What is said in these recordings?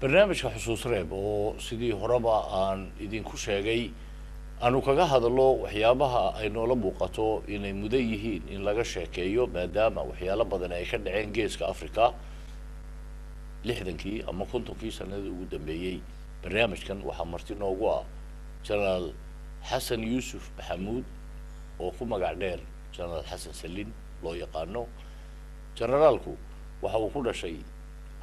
barnaamijka xusuus reeb oo sidii horeba aan idinku sheegay aanu kaga hadallo waxyaabaha ay noola muuqato inay mudan yihiin in laga sheekeeyo maadaama waxyaalo badan ay ka dhaceen geeska africa 60kii ama 50kii sanadii ugu dambeeyay barnaamijkan waxaa marti noogu ah jenaraal xasan yuusuf maxamuud oo ku magac dheer jenaraal xasan salin loo yaqaano generaalku waxa uu ku dhashay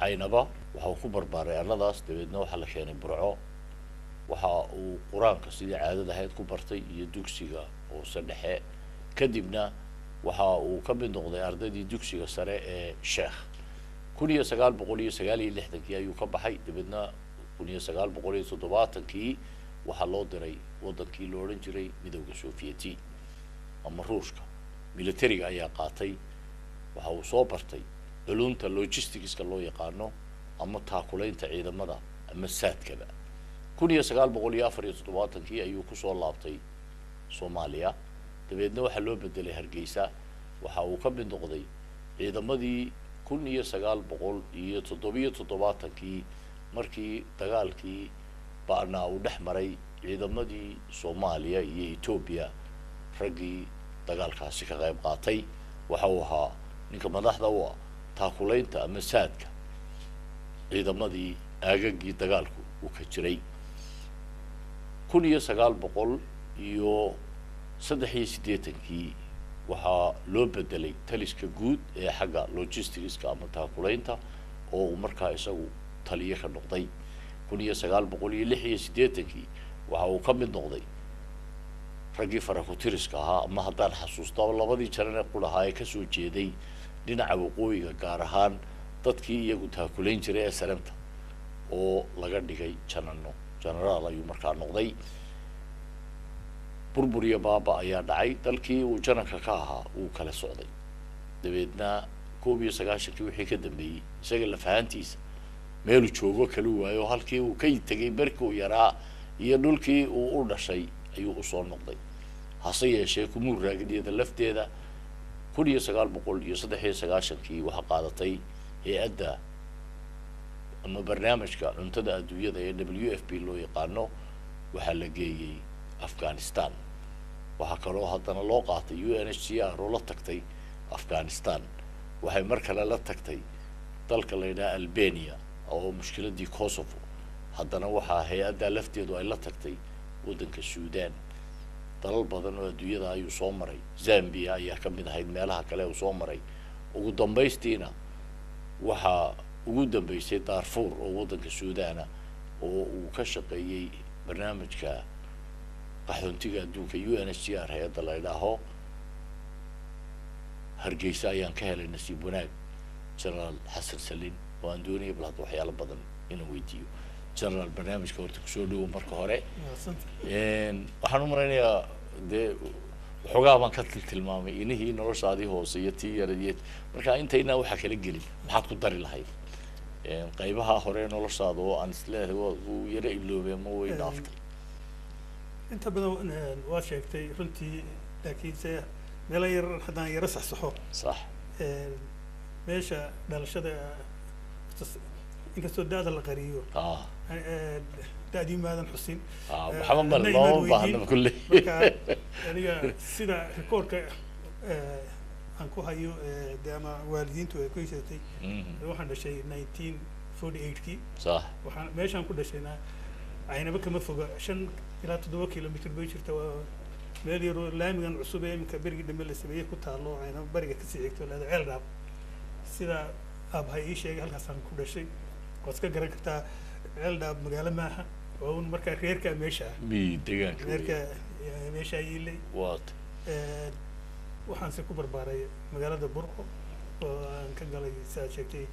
aynaba waxa uu ku barbaaray arladaas dabeedna waxa la keenay burco waxa uu quraanka sidii caadada ahayd ku bartay iyo dugsiga hoose dhexe kadibna waxa uu ka mid noqday ardaydii dugsiga sare ee sheekh 1969 ayuu ka baxay dabeedna 1970kii waxa loo diray wadankii loo oran jiray midowga Sovieti ama Ruushka militariga ayaa qaatay waxa uu soo bartay culumta logisticska loo yaqaano ama taakulaynta ciidamada ama saadkaba 1974kii ayuu ku soo laabtay Soomaaliya dabeedna waxa loo bedelay Hargeysa waxa uu ka mid noqday ciidamadii 1977kii markii dagaalkii baana uu dhexmaray ciidamadii Soomaaliya iyo Ethiopia ragii dagaalkaasi ka qayb qaatay waxa uu ahaa ninka madaxda u ah taakulaynta ama saadka ciidamadii aagagii dagaalku uu ka jiray 1983kii waxaa loo bedelay taliska guud ee xagga logisticska ama taakulaynta oo uu markaa isagu taliye ka noqday 1986kii waxa uu ka mid noqday ragii farakutiriska ahaa ama haddaan xasuusto labadii jarane qulahaa ee kasoo jeeday dhinaca waqooyiga gaar ahaan dadkii iyagu taakulayn jiray ee salamta oo laga dhigay generaal ayuu markaa noqday burburiya baaba ayaa dhacay dalkii uu jananka ka ahaa uu kala socday dabeedna 1990kii wixii ka dambeeyay isaga la fahantiisa meel joogo kala waayo halkii uu ka tagay barkii uu yaraa iyo dhulkii uu u dhashay ayuu u soo noqday hase yeeshee kuma raagidiyada lafteeda 1993kii waxa qaadatay hay'adda ama barnaamijka cuntada adduunyada ee WFP loo yaqaano waxa la geeyay Afghanistan waxa kaloo haddana loo qaatay UNHCR oo la tagtay Afghanistan waxay mar kale la tagtay dalka la yiraahdo Albania oo mushkiladii Kosovo haddana waxa hay'adda lafteedu ay la tagtay waddanka Suudaan dalal badan oo adduunyada ayuu soo maray Zambia ayaa ka mid ahayd meelaha kale oo soo maray ugu dambaystiina waxa ugu dambeysay Darfur oo waddanka Suudaan oo uu ka shaqeeyay barnaamijka qaxoontiga adduunka UNHCR hay'adda la yiraahdo Hargeysa ayaan ka helay nasiib wanaag jenaraal xasan salin oo aan doonayay bal hadda waxyaalo badan inuu weydiiyo jenaraal barnaamijka horta ku soo dhawo marka hore waxaan u maraynayaa dee xogaa baan ka tilmaamay inihii noloshaadii hoose iyo tii yaradeed marka intayna waxa kala gelin maxaad ku dari lahayd qaybaha hore noloshaada oo aan isleeyahay uu yara iloobay ma way dhaaftay inta badan waa sheegtay runtii laakiin se meel yar haddaan yara saxsaxo صح meesha dhalashada inkastoo daada la qariyo daadii maadan xusin maxamed mal loo baahna kulli aniga sida rikoorka aan ku hayo ama waalidiintu ay ku haysatay waxaan dhashay 1948kii صح waxaan meeshaan ku dhashayna aynaba kama foga 5 ilaa 7 kilomitir bay jirta meel yar oo laamigan cusub ee imka berigi dambe la sameeyay ku taalo ayna bariga ka sii xigto leedahay ceeldaab sida abhay ii sheegay halkaasaan ku dhashay waad ka garan kartaa ceeldaab magaalo maaha oo markaa reerka meesha mi deegaanka reerka meesha ayilay waad waxaan si ku barbaaray magaalada Burco oo aan ka galay saa sheegtay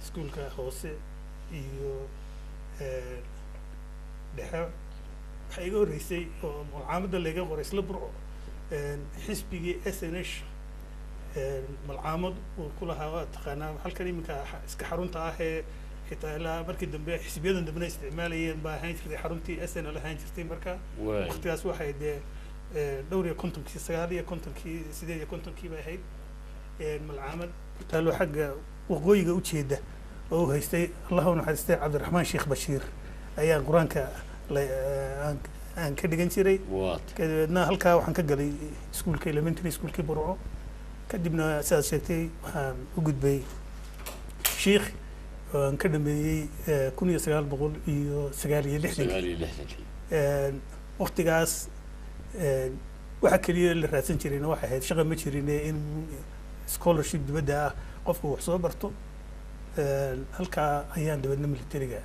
iskuulka hoose iyo dhexe waxay iga horeysay oo malcaamadda laga qoray isla Burco xisbigii SNH malcaamad uu ku lahaa taqaanaa halkan iminka iska xarunta ah ee xitaa ilaa markii dambe xisbiyadan dambena isticmaalayeen baa ahayn jirtay xaruntii SNL ahaan jirtay marka waqtigaas waxay dee dhowr iyo kontonkii 8 iyo kontonkii bay ahayd malcaamad taalo xagga waqooyiga u jeeda oo uu haystay allah u naxariistay cabdiraxmaan sheekh bashiir ayaan qur-aanka aan ka dhigan jiray kadibna halkaa waxaan ka galay iskuulka elementary schoolkii burco kadibna sidaad sheegtay waxaan u gudbay sheekh oo aan ka dhameeyey 1969 waqtigaas waxa kaliya la raadsan jirayna waxay ahayd shaqo ma jirin in scholarship dibadda ah qofku wax soo barto halkaa ayaan dibadna militariga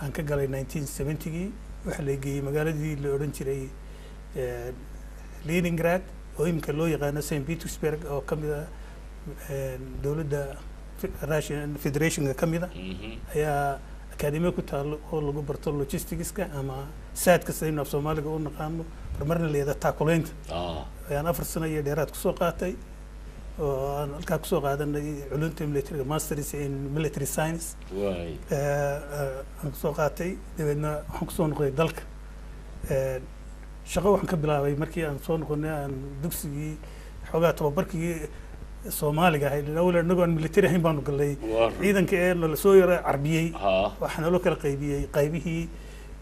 aan ka galay 1970gii waxaa la geeyey magaaladii la odhan jiray Leningrad oo iminka loo yaqaano St. Petersburg oo ka mid ah dowladda Russian Federationka ka mid ah ayaa akaademiya ku taalo oo lagu barto logisticska ama saadka sidaynu af Soomaaliga u naqaano marmarna leeda taakuleynta ayaan 4 sano iyo dheeraad kusoo qaatay oo aan halkaa kusoo qaadanay culumta militariga masters in military science aan kusoo qaatay dabeedna waxaan kusoo noqday dalka shaqo waxaan ka bilaabay markii aan soo noqonay aan dugsigii xoogaa tababarkii Soomaaliga ahayd awal anagoo aan military ahayn baanu galay ciidanka ee la soo yara carbiyey waxaana loo kala qaybiyey qaybihii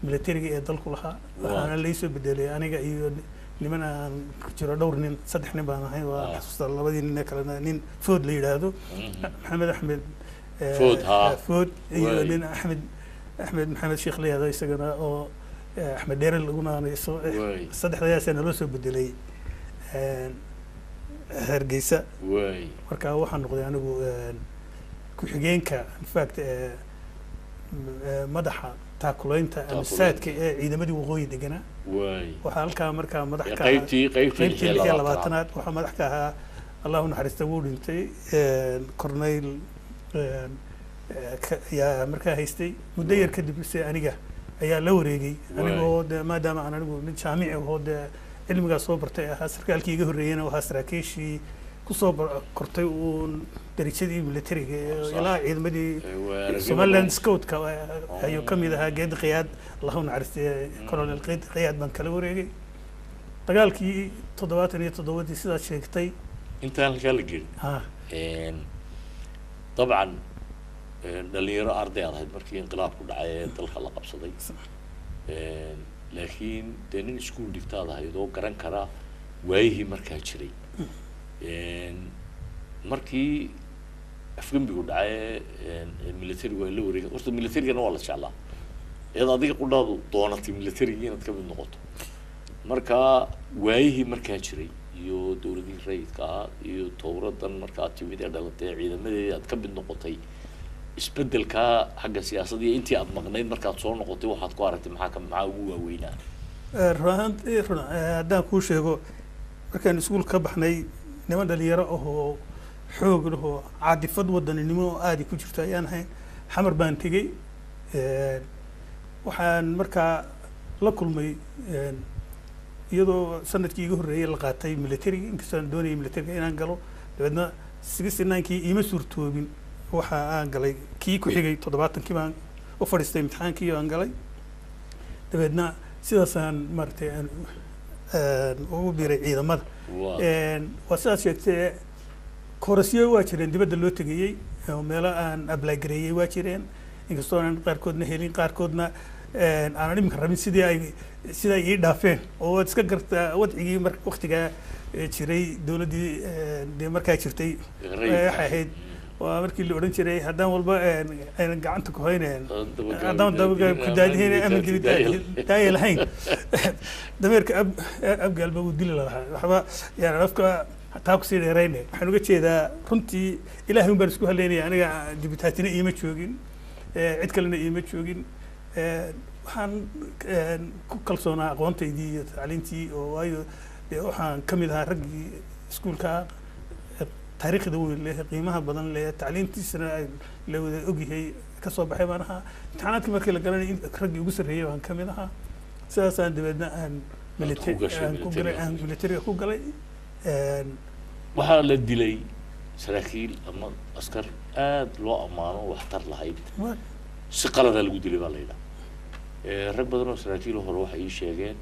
militariga ee dalku lahaa waxaana la soo bedelay aniga iyo niman aan ku jiro dhowr nin 3 nin baan ahay waa xasuusta labadii nin kale nin food la yiraahdo maxamed axmed food iyo nin axmed sheekh la yiraahdo isagana oo axmed dheere lagu naanayso saddexdaasna loo soo bedelay Hargeysa marka waxaan noqday anigu ku xigeenka in fact madaxa taakuleynta ama saadka ee ciidamadii waqooyi deganaa waxa halkaa markaa madax ka qaybtii 20aad waxa madax ka ahaa allah u naxariista wuu dhintay corneyl yaa markaa haystay muddo yar kadib aniga ayaa la wareegay anigoo maadaama aan anigu mid jaamici ahoo cilmigaas soo bartay ahaa sarkaalkii iga horreeyayna waxaa saraakiishii kusoo kortay uun darajadii militariga ilaa ciidamadii Somaliland Scoutka ayuu ka mid ahaa geed qiyaad allah u naxariistay colonel geed qiyaad baan kala wareegay dagaalkii 77 sidaad sheegtay intaan halkaa la gelin طبعا dhalinyaro arday ahayd markii inqilaabku dhacay dalka la qabsaday laakiin deenin iskuul dhigtaada ayadoo garan kara waayihii markaa jiray markii afgambigu dhacay military waa la wareegay horta military-gana waa la jeclaa iyada adiga qudhaadu doonatay military-ga inaad ka mid noqoto marka waayihii markaa jiray iyo dowladii rayidka ahaa iyo towradan markaa timid ee dhalatay ciidamadeedii aad ka mid noqotay isbedelka xagga siyaasadda intii aad maqnayd markaad soo noqotay waxaad ku aragtay maxaa ugu waaweynaa haddaan kuu sheego markaan iskuulka ka baxnay niman dhalinyaro ahoo xoog lahoo caadifad wadaninimo oo aadi ku jirto ayaan ahayn xamar baan tegey waxaan markaa la kulmay iyadoo sanadkii iga horreeyay la qaatay militariga inkastoo aan doonayay militariga inaan galo dabeedna 69kii iima suurtoobin waxa aan galay kii ku xigay 70kii baan u fadhiistay imtixaankii aan galay dabeedna sidaasaan maartay aan ugu biiray ciidamada waa sidaas sheegtay korasyo waa jireen dibadda loo tegayey oo meelo aan apply gareeyay waa jireen inkastoo aan qaarkoodna helin qaarkoodna aan iminka rabin sidii ii dhaafeen oo waad iska gartaa wadcigii waqtigaa jiray dowladdii dee markaa jirtay waxay ahayd waa markii la odhan jiray haddaan walba aynan gacanta ku hayneen haddaan dabaga ku daadihayn ama daaya lahayn dameerka abgaalba wuu dili lahaa waxba yani afka taa kusii dheerayne waxaan uga jeedaa runtii ilaahay un baan isku haleynaya aniga dibitaatina iima joogin cid kalena iima joogin waxaan ku kalsoonaa aqoontaydii iyo tacliintii oo waayo dee waxaan ka mid ahaa raggii iskuulka taariikhda weyn leh qiimaha badan leh tacliintiisana la wada ogyahay ka soo baxay baan ahaa imtixaanaadkii markii la garanay raggii ugu sarreeyay baan ka mid ahaa sidaasaan dabeedna aan militariga ku galay waxaa la dilay saraakiil ama askar aad loo ammaano waxtar lahayd si qalada lagu dilay baa la yidhaha rag badan oo saraakiil hore waxay ii sheegeen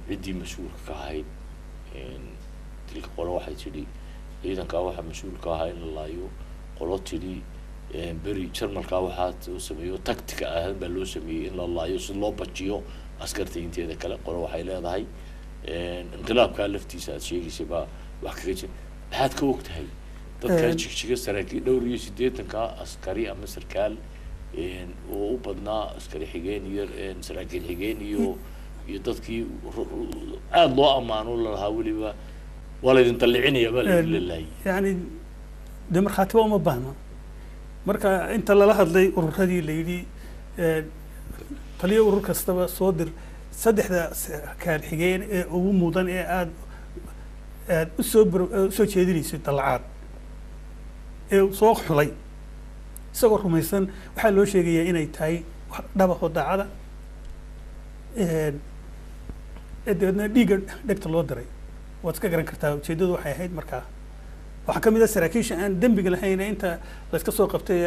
ciddii mas-uulka ka ahayd dilka qolo waxay tidhi ciidankaa waxaa mas-uulka ahaa in la laayo qolo tidhi beri jarmalka waxaa uu sameeyo tactica ahaan baa loo sameeyey in la laayo si loo bajiyo askarta inteeda kale qolo waxay leedahay inqilaabkaa laftiisa aad sheegaysay baa wax kaga jira maxaad ka og tahay dadkaa jigjiga saraakiil dhowr iyo 80 askari ama sarkaal oo u badnaa askari xigeen iyo saraakiil xigeen iyo dadkii aad loo amaano lahaa weliba wala idin tallicinaya baa lillahi yani de markhaatiba uma baahna marka inta lala hadlay ururadii la yidhi taliyo urur kastaba soo dir saddexda sarkaal xigeen ee ugu mudan ee aad usoo jeedinayso dalacaad ee soo xulay isagoo rumaysan waxaa loo sheegayaa inay tahay dhabaho daacada dabeedna dhiigga dhegta loo diray waad iska garan kartaa ujeeddadu waxay ahayd markaa waxaa ka mid ah saraakiisha aan dembiga lahayn inta la iska soo qabtay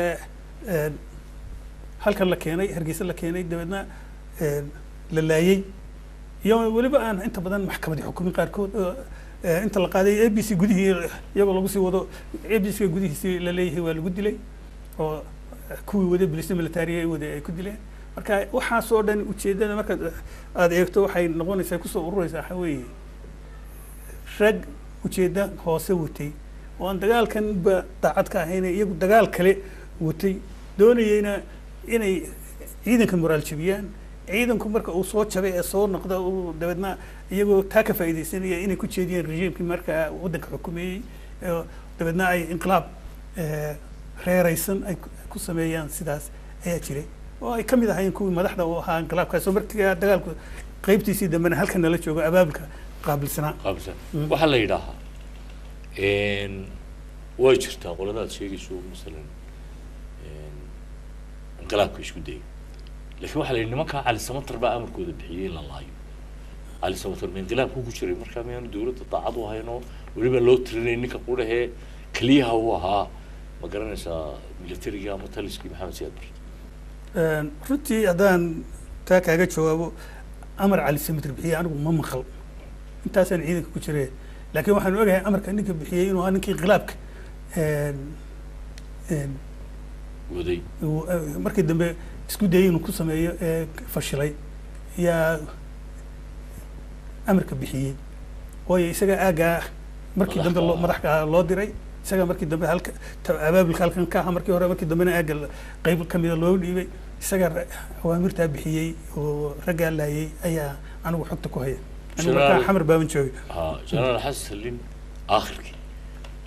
halkan la keenay hargeysa la keenay dabeedna la laayay iyo weliba aan inta badan maxkamadii xukumin qaarkood inta la qaaday ABC gudihii iyagoo lagu sii wado ABC gudihiisii la leeyahay waa lagu dilay oo kuwii wada bilisna militariga wada ay ku dileen marka waxaasoo dhan ujeeddada marka aad eegto waxay noqonaysaa kusoo ururaysaa waxa weeye rag ujeedda hoose watay oo aan dagaalkan ba daacad ka ahayn iyagu dagaal kale watay doonayayna inay ciidanka moraal jabiyaan ciidanku marka uu soo jabay ee soo noqda uu dabeedna iyagoo taa ka faa'iidaysanaya inay ku jeediyaan rejiimkii markaa waddanka xukumeeyey dabeedna ay inqilaab reeraysan ay ku sameeyaan sidaas ayaa jiray oo ay ka mid ahaayeen kuwii madaxda u ahaa inqilaabkaasoo markaa dagaalku qaybtiisii dambena halkan nala joogo abaabulka qaabilsanaa waxaa la yidhaahaa way jirtaa qoladaad sheegayso masalan inqilaabka isku dayay laakiin waxaa la yidhi nimankaa cali samatar baa amarkooda bixiyey in la laayo cali samatar ma inqilaabku ku jiray markaa miyaanu dawladda daacad u haynoo weliba loo tirinay ninka qudhahee keliyaha uu ahaa ma garanaysaa militariga ama taliskii maxamed siyaad barre runtii haddaan taa kaaga jawaabo amar cali samatar bixiyey anigu ma maqal intaasaan ciidanka ku jiree laakiin waxaan ogahay amarka ninka bixiyey inuu ahaa ninkii inqilaabka waday markii dambe isku dayay inuu ku sameeyo fashilay yaa amarka bixiyey waayo isaga aagaa markii dambe madaxka loo diray isaga markii dambe halka abaabulka halkan ka aha markii hore markii dambena aaga qayb kamida loo dhiibay isaga awaamirtaa bixiyey oo raggaa laayay ayaa anigu xogta ku haya anigu markaa xamar baaban joogay jenaraal xasan salim aakhirkii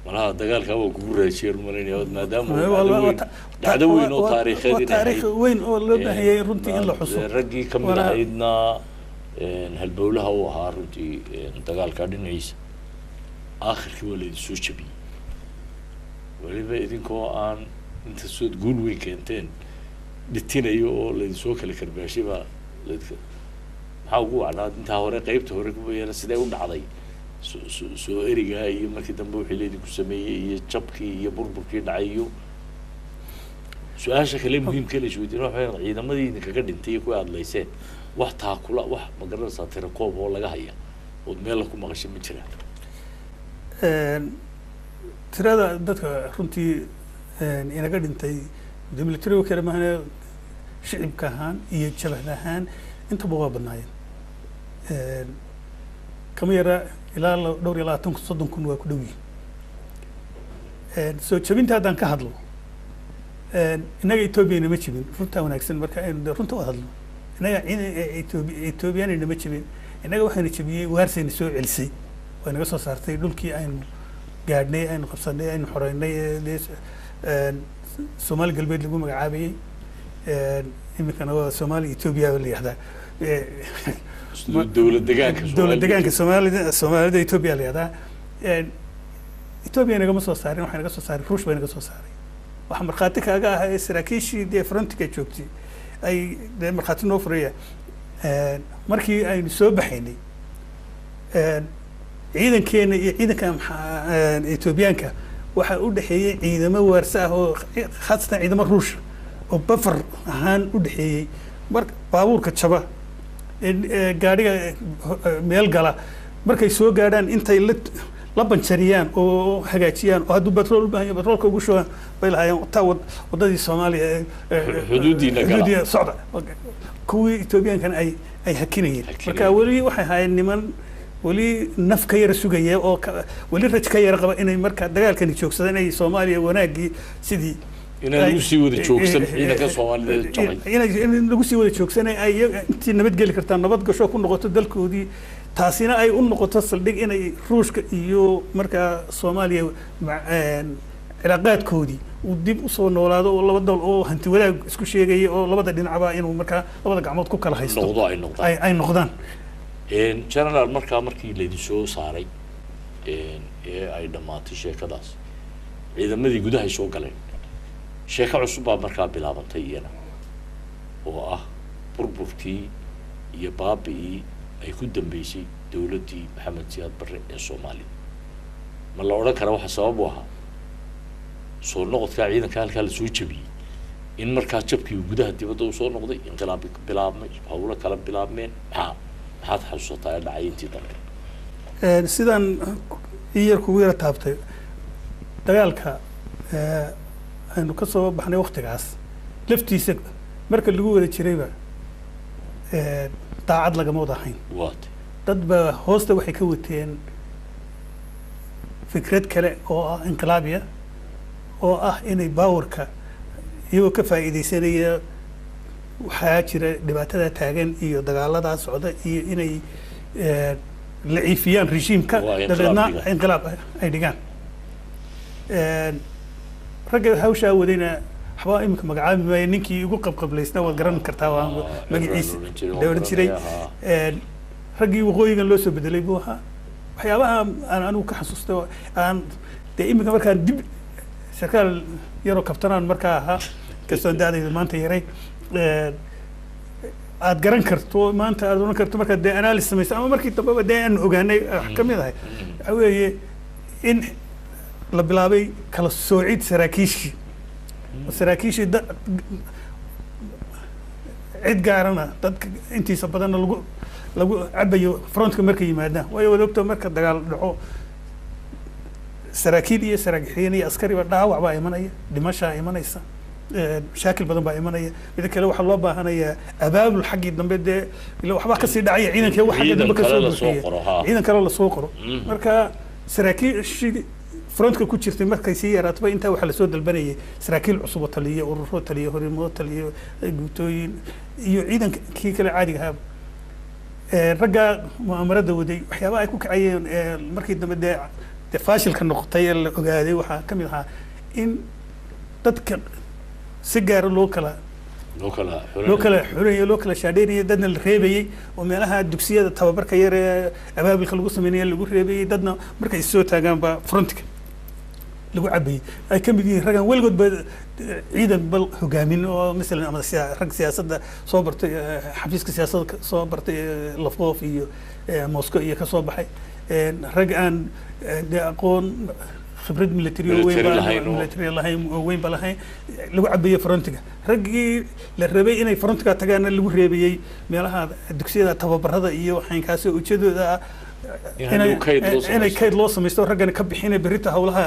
malaha dagaalkaa waa kugu raajiyeen malaynaya maadaama dhacdo weyn oo taariikheed taariikh weyn oo loo baahiyey runtii in la xuso raggii ka mid ahaydna halbowlaha uu ahaa runtii dagaalkaa dhinaciisa aakhirkii waa laydin soo jabiyey weliba idinkoo aan inta sood guul weyn keenteen dhitinayo oo laydin soo kala karbaashay baa laydka maxaa ugu wacnaa intaa hore qaybta hore kubayana sidee u dhacday soo erigaa iyo markii dambe wixii laydinku sameeyey iyo jabkii iyo burburkii dhacay iyo su-aasha kale muhiimka la isweydiin waxa ciidamadii idinkaga dhintay iyo kuwa adlayseen wax taakula wax ma garanaysaa tirakoob oo laga haya ood meella ku maqashay ma jiraan tirada dadka runtii inaga dhintay militariga kale maahane shicibka ahaan iyo jabhad ahaan intaba waa badnaayeen kama yara ilaa dhowr iyo 20-30 waa ku dhow yihiin soo jabinta haddaan ka hadlo innaga Ethiopia nama jibin runtaa wanaagsan marka aynu runta wada hadlo innaga Ethiopia nama jibin innaga waxayna jabiyey waarsayna soo celisay way naga soo saartay dhulkii aynu gaadhnay aynu qabsanay aynu xoreynay Soomaali galbeed lagu magacaabayay iminkana waa Soomaali Ethiopia la yiraahdaa dawlad deegaanka Soomaalida Ethiopia la yiraahdaa Ethiopia naga soo saarin waxay naga soo saaray Ruush bay naga soo saaray waxa markhaati kaaga ah saraakiishii dee frontiga joogtay ay dee markhaati noo furaya markii aynu soo baxaynay ciidankeena iyo ciidanka Ethiopiaanka waxa u dhaxeeyay ciidamo waarsa ah oo khaasatan ciidamo Ruush oo bafar ahaan u dhaxeeyay marka baabuurka jaba gaariga meel gala markay soo gaadhaan intay la banjariyaan oo hagaajiyaan oo hadduu batrool u baahan yahay batroolka ugu shubaan bay lahaayeen taa waddadii Soomaaliya xuduudiina socda kuwii Ethiopian-kan ay hakinayeen marka weli waxay ahaayeen niman weli naf ka yara sugaya oo weli raj ka yara qaba inay marka dagaalkani joogsadaan inay Soomaaliya wanaagii sidii inay lagu sii wada joogsan ciidanka Soomaaliyeed jabay inay lagu sii wada joogsan ay intii nabad geli kartaan nabad gasho ku noqoto dalkoodii taasina ay u noqoto saldhig inay Ruushka iyo marka Soomaaliya cilaaqaadkoodii uu dib u soo noolaado oo laba dal oo hanti wadaag isku sheegay oo labada dhinacba inuu marka labada gacmood ku kala haysto ay noqdaan general markii la idin soo saaray ee ay dhamaatay sheekadaas ciidamadii gudaha soo galeen sheeko cusub baa markaa bilaabantay iyana oo ah burburkii iyo baabi'ii ay ku dambeysay dawladdii Maxamed Siyaad Barre ee Soomaaliya ma la odhan kara waxa sabab u ahaa soo noqodka ciidanka halkaa la soo jabiyey in markaa jabkii gudaha dibadda u soo noqday inqilaab bilaabmay hawlo kala bilaabmeen maxaad xasuusataa dhacay intii dambe sidaan iyar kugu yara taabtay dagaalka aynu ka soo baxnay waqtigaas laftiisa marka lagu wada jirayba daacad lagama wada ahayn dad ba hoosta waxay ka wateen fikrad kale oo ah inqilaabiya oo ah inay baawarka iyagoo ka faa'iidaysanaya waxaa jira dhibaatada taagan iyo dagaaladaa socda iyo inay laciifiyaan rejiimka dabeedna inqilaab ay dhigaan ragga hawshaa wadayna waxbaa iminka magacaabi maayo ninkii ugu qabqablaysna waad garan kartaa waa magaciisa la odhan jiray raggii waqooyigan loo soo bedelay buu ahaa waxyaabaha aan anigu ka xasuustay aan dee iminka markaan dib sarkaal yaroo kabtanaan markaa ahaa kastoo da'dayda maanta yaray aad garan karto maanta aad oran karto markaad dee analysis samaysa ama markii dambeba dee aan ogaanay wax ka mid ahay waxaa weeye in la bilaabay kala soocid saraakiishii cid gaarana dadka intiisa badanna lagu cabayo frontka markay yimaadaan waayo wada ogta marka dagaal dhaco saraakiil iyo saraakiin iyo askari ba dhaawac baa imanaya dhimashaa imanaysa mashaakil badan baa imanaya mid kale waxaa loo baahanayaa abaabul xaggii dambe dee waxbaa kasii dhacaya ciidanka wax xagga dambe kasoo buuxiya ciidan kale la soo qoro marka saraakiishii frontka ku jirtay markay sii yaraataba intaa waxaa lasoo dalbanayay saraakiil cusub oo taliya ururo taliya horimo taliya guutooyin iyo ciidankii kale caadiga ahaa ragga mu'aamarada waday waxyaabaha ay ku kacayeen markii dambe dee faashilka noqotay ee la ogaaday waxaa ka mid ahaa in dadka si gaara loo kala xuleeyo loo kala shaadheynaya dadna la reebayay oo meelaha dugsiyada tababarka yar ee abaabulka lagu sameynaya lagu reebayay dadna markay soo taagaan ba frontka lagu cabayay ay ka mid yihiin raggan weligood ba ciidan bal hogaamin oo masalan ama rag siyaasadda soo bartay xafiiska siyaasadda soo bartay Lafoof iyo Moscow iyo ka soo baxay rag aan aqoon khibrad military weyn ba lahayn lagu cabayay frontiga raggii la rabay inay frontiga tagaana lagu reebayay meelaha dugsiyada tababarada iyo waxaankaas ujeedada inay kayd loo samaysto raggana ka bixinay berita hawlaha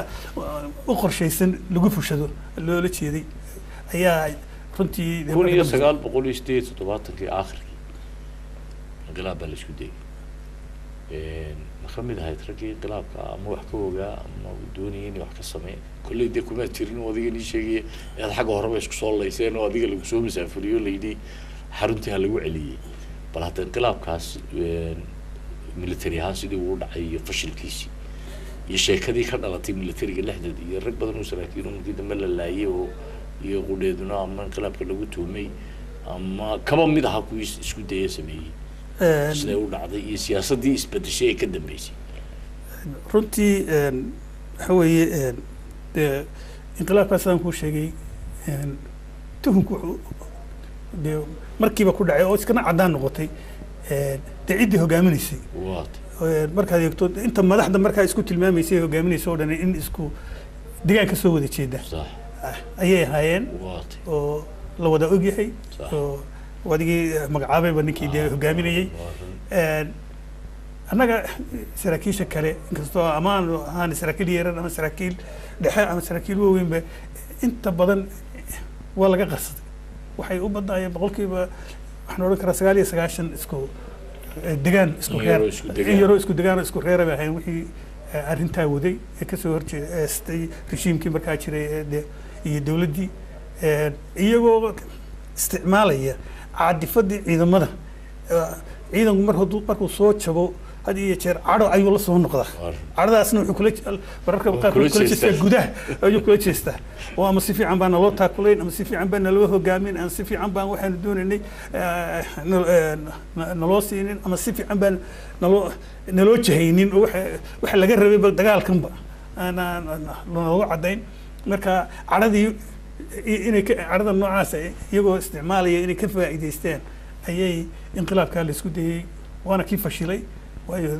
u qorshaysan lagu fushado loola jeeday ayaa runtii 1978 aakhirkii inqilaab la isku dayay kamid ahayd raggii inqilaabka ama wax ka ogaa ama doonayeen wax ka sameeyay kulli de kuma tirin wadiga ni sheegay inaad xagga horeba isku soo leyseen oo adiga lagu soo misaafuriyo leeydi xaruntii lagu celiyay bal hadda inqilaabkaas military ahaan sidii uu dhacay iyo fashilkiisii iyo sheekadii ka dhalatay militariga lixdeed iyo rag badan oo saraakiin markii dambe la laayay oo iyo qudeeduna ama inqilaabka lagu tuumay ama kaba mid aha ku isku dayay sameeyay sida uu dhacday iyo siyaasadii isbedeshay ka dambeysay runtii waxa weeye inqilaabkaas aan ku sheegay tuhunku markiiba ku dhacay oo iskana cadaan noqotay ciidii hogaaminaysay markaad eegto inta madaxda markaa isku tilmaamaysay hogaaminaysay oo dhan in isku deegaanka soo wada jeeda ayay ahaayeen oo la wada ogyahay oo wadigii magacaabayba ninkii dee hogaaminayay annaga saraakiisha kale inkastoo amaan ahaan saraakiil yaran ama saraakiil dhexe ama saraakiil waaweynba inta badan waa laga qarsaday waxay u badnaayeen boqolkiiba waxaan odhan karaa 99 isku degaan isku reer yaro isku degaan isku reer bay ahayn wixii arrintaa waday ee kasoo horjeestay rejiimkii markaa jiray iyo dowladdii iyagoo isticmaalaya caadifadii ciidamada ciidanku markuu soo jabo had iyo jeer cadho ayuu la soo noqdaa cadhadaasna wuxuu kula mararka qaarkood kula jeestaa gudaha ayuu kula jeestaa oo ama si fiican baan naloo taakulayn ama si fiican baan naloo hogaamin ama si fiican baan waxaanu doonaynay naloo siinin ama si fiican baan naloo jahaynin oo waxa laga rabay dagaalkanba naloo caddayn marka cadhadii inay cadhada noocaas iyagoo isticmaalaya inay ka faa'iidaystaan ayay inqilaabkaa la isku dayay waana kii fashilay waayo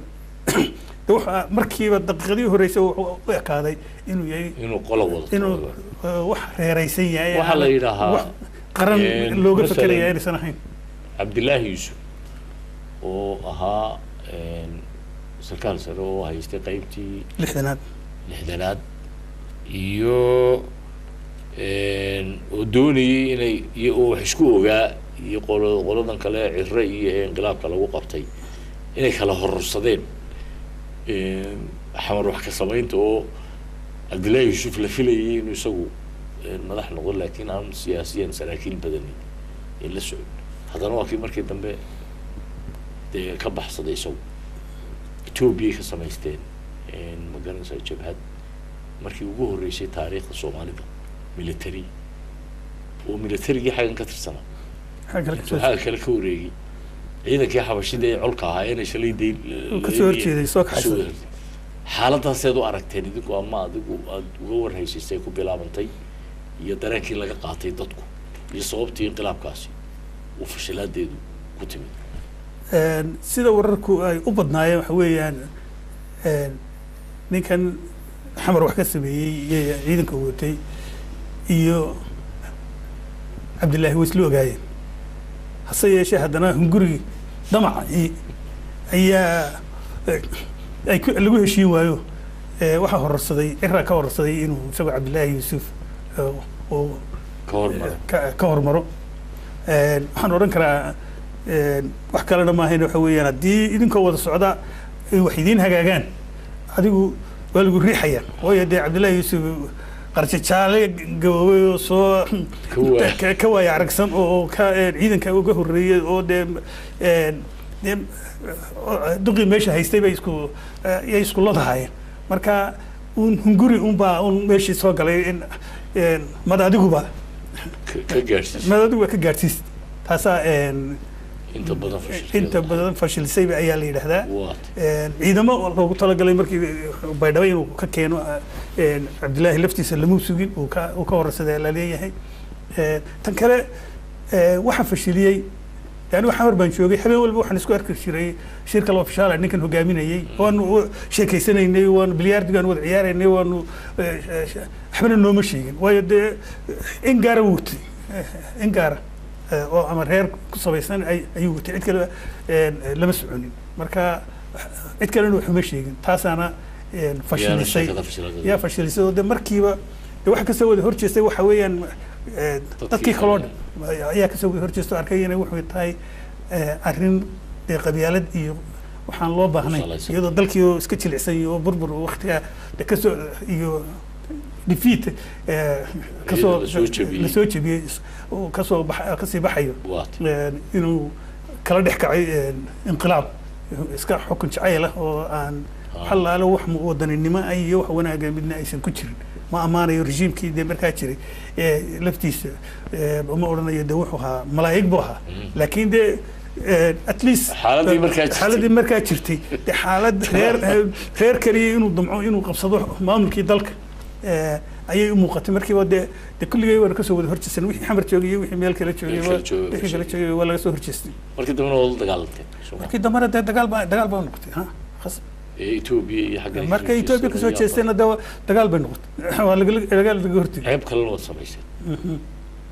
markiiba daqiiqadii horreysay wuxuu u ekaaday inuu yahay inuu qolo wado inuu wax reeraysan yahay waxaa la yidhaahaa qaran looga fekeraya inaysan ahayn cabdillaahi yuusuf oo ahaa sarkaal sare oo haystay qaybtii lixdanaad iyo oo doonayay inay iyo wax isku ogaa iyo qoladan kale cirre iyo inqilaabka lagu qabtay inay kala hororsadeen xamar wax ka samaynta oo cabdillaahi yuusuf la filayay inuu isagu madax noqdo laakiin aan siyaasiyan saraakiil badani ee la socon haddana waa kii markii dambe dee ka baxsaday isagu etoobiyay ka samaysteen ma garanaysaa jabhad markii ugu horreysay taariikhda soomaalida military oo militarigii xaggan ka tirsanaa waxaa kale ka wareegay ciidankii xabashida ee colka ahaa inay shalay day kasoo horjeeday soo kaxaysan xaaladaaseed u aragteen idinku ama adigu aada uga warhaysaysay ku bilaabantay iyo dareenkii laga qaatay dadku iyo sababtii inqilaabkaasi uu fashilaadeedu ku timid sida wararku ay u badnaayeen waxa weeyaan ninkan xamar wax ka sameeyey iyo ciidanka watay iyo cabdillaahi way isla ogaayeen hase yeeshee haddana hungurigii damacii ayaa lagu heshiin waayo waxaa hororsaday ciraa ka hororsaday inuu isagoo cabdillaahi yuusuf oo ka hormaro waxaan odhan karaa wax kalena maahayn waxa weeyaan haddii idinkoo wada socda ay wax idiin hagaagaan adigu waa lagu riixaya waayo dee cabdillaahi yuusuf qarjajaale gaboobay oo soo ka waaya aragsan oo ka ciidanka uga horreeyay oo dee duqii meesha haystay bay yay isku ladahaayeen marka hunguri unbaa meeshii soo galay mad adiguba ka gaadhsiis taasaa inta badan fashilisayba ayaa la yidhaahdaa ciidamo loogu talagalay markii baydhabo inuu ka keeno cabdillaahi laftiisa lama sugin uu ka horarsaday la leeyahay tan kale waxaa fashiliyey yani xamar baan joogay habeen walba waxaan isku arki jiray shirka ofishaal ninkan hogaaminayay waanu sheekaysanaynay waanu bilyaardigaan wada ciyaaraynay waanu waxbana nooma sheegin waayo dee in gaara wutay in gaara oo ama reer ku sabaysan ayuu watay cid kale lama soconin marka cid kalena waxuma sheegin taasaana fashilisay yaa fashilisay oo de markiiba de waxa kasoo wada horjeestay waxa weeyaan dadkii kaloo dhan ayaa kasoo wada horjeesto arkay inay wuxuu tahay arrin dee qabyaalad iyo waxaan loo baahnay iyadoo dalkii oo iska jilicsan iyo oo burbur waqtigaa de kasoo iyo defeat kasoo lasoo jebiyey kasii baxayo inuu kala dhex kacay inqilaab iska xukun jacayl ah oo aan xalaalo wax wadaninimo iyo wax wanaaga midna aysan ku jirin ma ammaanayo rejiimkii dee markaa jiray laftiisa uma odhanayo de wuxuu ahaa malaa'ig buu ahaa laakiin dee at least xaaladii markaa jirtay de xaalad reer kaliya inuu damco inuu qabsado maamulkii dalka ayay u muuqatay markiiba de kulligay waan kasoo wada horjeestan wixii xamar joogay iyo wixii meel kala joogay wixii kala joogay waa laga soo horjeestay markii dambena waa la dagaalantay markii dambena dee dagaal baa noqotay ha khasab Ethiopia iyo xagga marka Ethiopia kasoo jeestayna dagaal bay noqotay waa laga hortay qayb kale loo samaysay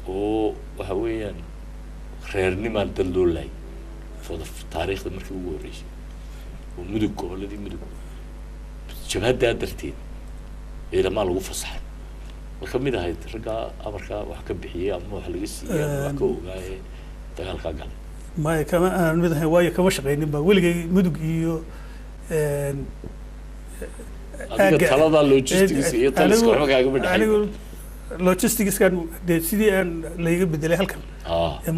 oo waxa weeyaan reernimaan dal loo laayay taariikhda markii ugu horreysay ومدق goboladii mudug jabhadda darteed ciidamada lagu fasaxay marka mid ahayd ragga amarka wax ka bixiyay ama wax laga siiyay wax ka ogaayay dagaalka gal ما كمان مدح واي كمان شقينين با ولقي مدق إيو adiga talada logistics iyo taliska waxa kaaga badhay anigu logistics kan sidii aan laga bedelay halkan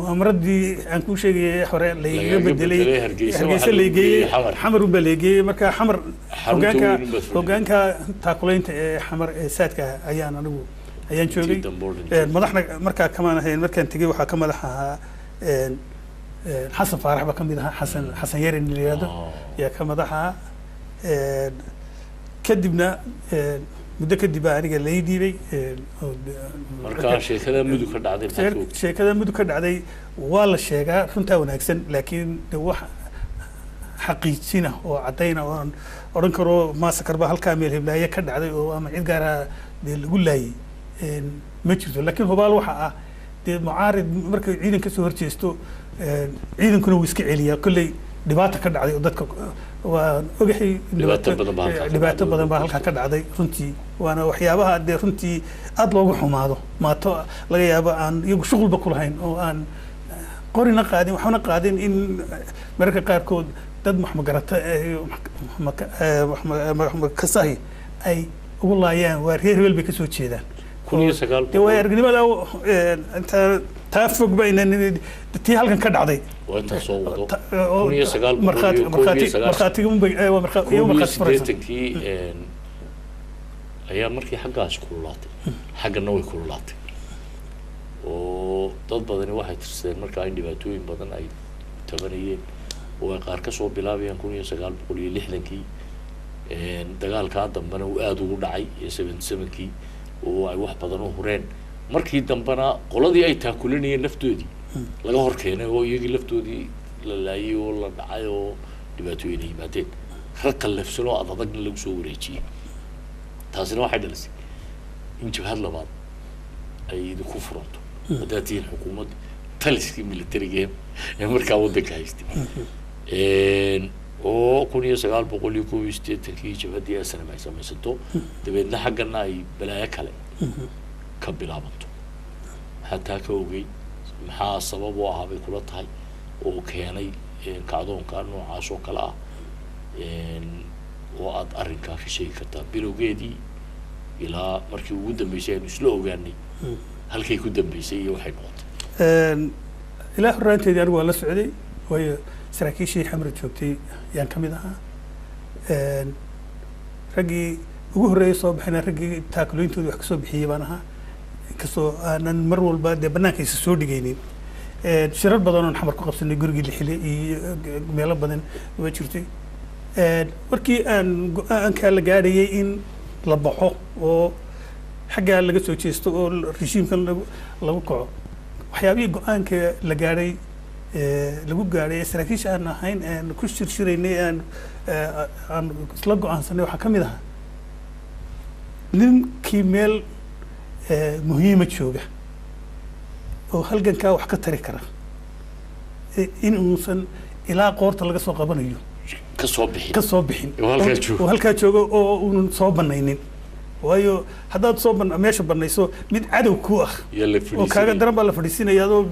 mu'amaradii aan ku sheegay hore laga bedelay hargeysa lageeyay xamar u baleegay marka xamar hogaanka taakulaynta ee xamar ee saadka ayaan anigu ayaan joogay madaxna marka kamaan ahayn markaan tagay waxa ka madaxa حسن فارح بقى كميدها حسن يرين الرياضة يا كمدها كدبنا مدة كدبا أنا قال لي ديبي مركز شيء كذا مدو كرد عادي شيء كذا مدو كرد عادي والله الشيء كا فهمت وناكسن لكن هو حقيقتنا وعطينا ورنكرو ما سكر بها الكامل هبلا يكرد عادي وما عيد قارا يقول لي ما تشوفه لكن هو بالوحة معارض مركز عيدن كسر جيستو عيدن كانوا ويسكي عليا كل دباتة كرد عادي ودتك وأجحي دباتة بدن بهالك كرد عادي فهمتي وأنا وحيابها ده فهمتي أطلع حماده ما تو لا يابا عن يشغل بكل هين أو عن قرينا قاعدين وحنا قاعدين إن مركز كاركود دد محمقرات محمد كساهي أي والله يا وارهير بالبكسو تشيدان كوني سقال تواير قديم لو أنت تافق بين إن تي هالكن كرد عادي وأنت صوّده كوني سقال مرخاتي يوم مرخاتي أيام مركي حقها شكولاتي حق النوي كولاتي وضد بدني واحد ترسل مركا عندي باتوين بدن أي تبنيين وقارك صوب بلابي كوني سقال بقولي لحلنكي دجال كادم بنا وقادو دعي يسبن سمكي وأي واحد بدنه هرين markii dambana qoladii ay taakulinayeen laftoodii laga hor keenay oo iyagii laftoodii la laayay oo la dhacay oo dhibaatooyin ay yimaadeen raqqa lafsano adag lagu soo wareejiyay taasina waxay dhalisay in jabhad labaad ay idinku furanto hadaatiin xukuumad taliskii militariga ee markaa waddanka haystay oo 1981 jabhadii asana ay samaysato dabeedna xaggana ay balaayo kale كبلابنتو حتى كوجي محا سبب وهابي كل تاي وكياني كعدون كانوا عاشوا كلا وأد أرنكا في شيء كتا بيروجيدي إلى مركي ودم بيسي نسلو يعني هل كي كودم بيسي وحي نقط إلى هران تدي أنا ولا سعودي وهي سراكيشي حمر شوكتي يعني كم ده رجي وجه صبحنا رجي تاكلين تودي حكسو بحيبانها كسو أنا مر والبعد بناك يسود جينين شرط بدن حمر كقبس إني جرجي الحلي ميلا بدن وشرتي وركي أن كان لجاري إن لبحه وحاجة اللي جت وشيستو الرجيم كان لبقعه وحيابي أن كلجاري لبق جاري سركيش أنا هين أن كل شريني أن سلقوا عن سنة وحكم ده nin kii meel muhiima jooga oo halgankaa wax ka tari kara in uusan ilaa qoorta laga soo qabanayo ka soo bixin oo halkaa jooga oo uunan soo banaynin waayo haddaad soo meesha banayso mid cadow ku ah oo kaaga daran baa la fadhiisinaya adoo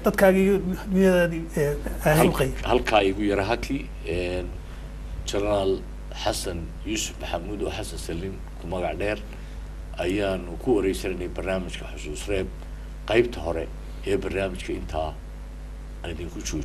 dadkaagii dunyadaadii halqay halkaa igu yara haki generaal حسن يوسف محمود وحسن سليم كمجا دير أيان وكوريسرني برنامج كحسوس راب قيبت هراء هي برنامج كإنتها أنا دين كوتشو